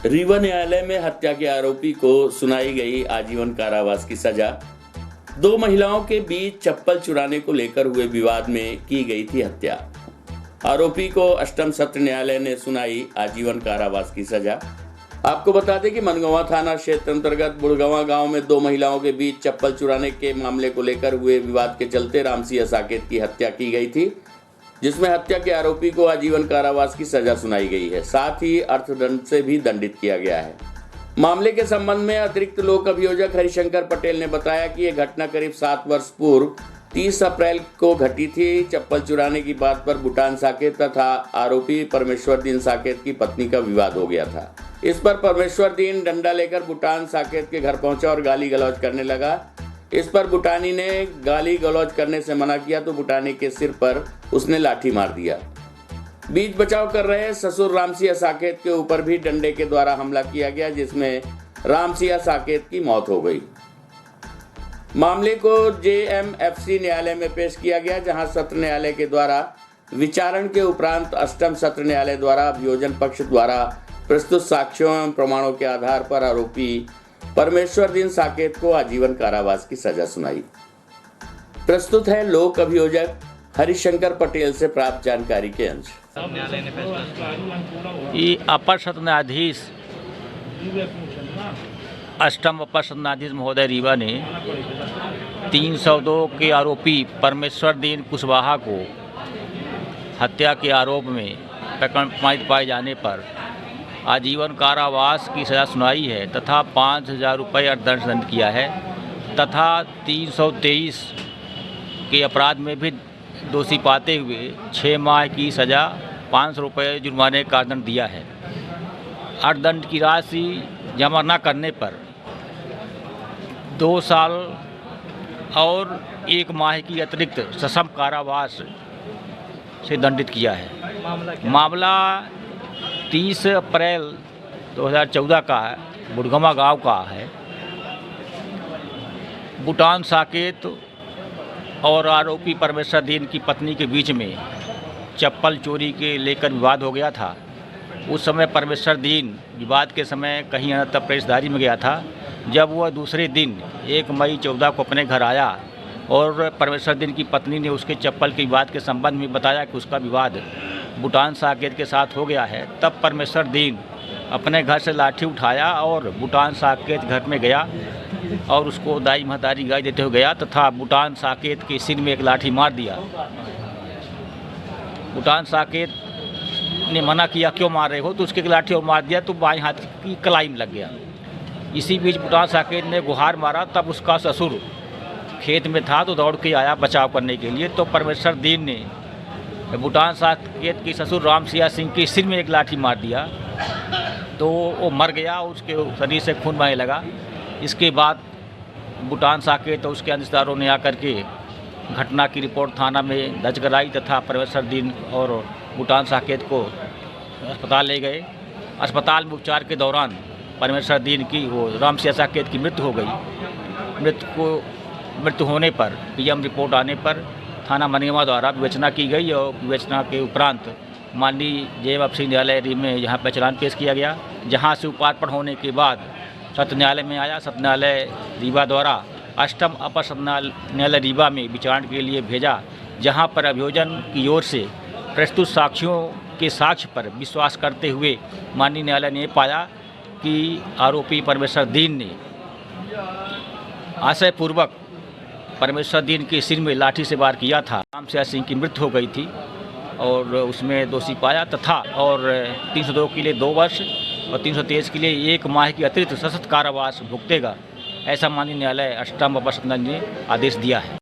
रीवा न्यायालय में हत्या के आरोपी को सुनाई गई आजीवन कारावास की सजा। दो महिलाओं के बीच चप्पल चुराने को लेकर हुए विवाद में की गई थी हत्या। आरोपी को अष्टम सत्र न्यायालय ने सुनाई आजीवन कारावास की सजा। आपको बता दें कि मनगवा थाना क्षेत्र अंतर्गत बुढ़गवा गांव में दो महिलाओं के बीच चप्पल चुराने के मामले को लेकर हुए विवाद के चलते रामसिंह साकेत की हत्या की गई थी, जिसमें हत्या के आरोपी को आजीवन कारावास की सजा सुनाई गई है। साथ ही अर्थदंड से भी दंडित किया गया है। मामले के संबंध में अतिरिक्त लोक अभियोजक हरिशंकर पटेल ने बताया कि यह घटना करीब 7 वर्ष पूर्व 30 अप्रैल को घटी थी। चप्पल चुराने की बात पर बुटान साकेत तथा आरोपी परमेश्वर दीन साकेत की पत्नी का विवाद हो गया था। इस पर परमेश्वर दीन डंडा लेकर बुटान साकेत के घर पहुंचा और गाली गलौज करने लगा। इस पर बुटानी ने गाली गलौज करने से मना किया तो बुटानी के सिर पर उसने लाठी मार दिया। बीच बचाव कर रहे ससुर रामसिंह साकेत के ऊपर भी डंडे के द्वारा हमला किया गया, जिसमें रामसिंह साकेत की मौत हो गई। मामले को जेएमएफसी न्यायालय में पेश किया गया, जहां सत्र न्यायालय के द्वारा विचारण के उपरांत अष्टम सत्र न्यायालय द्वारा अभियोजन पक्ष द्वारा प्रस्तुत साक्ष्यों एवं प्रमाणों के आधार पर आरोपी परमेश्वर दीन साकेत को आजीवन कारावास की सजा सुनाई। प्रस्तुत है लोक अभियोजक हरिशंकर पटेल से प्राप्त जानकारी के अंश। अपर सत्र न्यायाधीश अष्टम अपर सत्र न्यायाधीश महोदय रीवा ने 302 के आरोपी परमेश्वर दीन कुशवाहा को हत्या के आरोप में प्रमाणित पाए जाने पर आजीवन कारावास की सज़ा सुनाई है तथा 5,000 रुपये अर्थदंड किया है तथा 323 के अपराध में भी दोषी पाते हुए 6 माह की सज़ा 500 रुपये जुर्माने का दंड दिया है। अर्थदंड की राशि जमा न करने पर 2 साल और 1 माह की अतिरिक्त सश्रम कारावास से दंडित किया है। मामला 30 अप्रैल 2014 का है, बुढ़गवा गांव का है। बुटान साकेत और आरोपी परमेश्वर दीन की पत्नी के बीच में चप्पल चोरी के लेकर विवाद हो गया था। उस समय परमेश्वर दीन विवाद के समय कहीं अन्यत्र प्रवेशद्वारी में गया था। जब वह दूसरे दिन 1 मई 14 को अपने घर आया और परमेश्वर दीन की पत्नी ने उसके चप्पल के विवाद के संबंध में बताया कि उसका विवाद बुटान साकेत के साथ हो गया है, तब परमेश्वर दीन अपने घर से लाठी उठाया और बुटान साकेत घर में गया और उसको दाई महतारी गाय देते हुए गया तथा बुटान साकेत के सिर में एक लाठी मार दिया। बुटान साकेत ने मना किया, क्यों मार रहे हो, तो उसके एक लाठी और मार दिया तो बाएं हाथ की कलाई में लग गया। इसी बीच बुटान साकेत ने गुहार मारा, तब उसका ससुर खेत में था तो दौड़ के आया बचाव करने के लिए। तो परमेश्वर दीन ने बुटान साकेत के ससुर रामसिंह सिंह के सिर में एक लाठी मार दिया तो वो मर गया, उसके शरीर से खून बहने लगा। इसके बाद बुटान साकेत और उसके रिश्तेदारों ने आकर के घटना की रिपोर्ट थाना में दर्ज कराई तथा परमेश्वर दीन और बुटान साकेत को अस्पताल ले गए। अस्पताल में उपचार के दौरान परमेश्वर दीन की वो रामसिंह साकेत की मृत्यु हो गई। मृत्यु होने पर पीएम रिपोर्ट आने पर थाना मनगवा द्वारा विवेचना की गई और विवेचना के उपरांत माननीय जेएमएफसी न्यायालय में यहाँ पर चालान पेश किया गया, जहाँ से उपार्पण होने के बाद सत्र न्यायालय में आया। सत्र न्यायालय रीवा द्वारा अष्टम अपर सत्र न्यायालय रीवा में विचारण के लिए भेजा, जहाँ पर अभियोजन की ओर से प्रस्तुत साक्ष्यों के साक्ष्य पर विश्वास करते हुए माननीय न्यायालय ने पाया कि आरोपी परमेश्वर दीन ने आशयपूर्वक परमेश्वर दीन के सिर में लाठी से वार किया था। रामसिंह सिंह की मृत्यु हो गई थी और उसमें दोषी पाया तथा और 302 के लिए 2 वर्ष और 323 के लिए 1 माह की अतिरिक्त सशस्त्र कारावास भुगतेगा, ऐसा माननीय न्यायालय अष्टम अपर सत्र ने आदेश दिया है।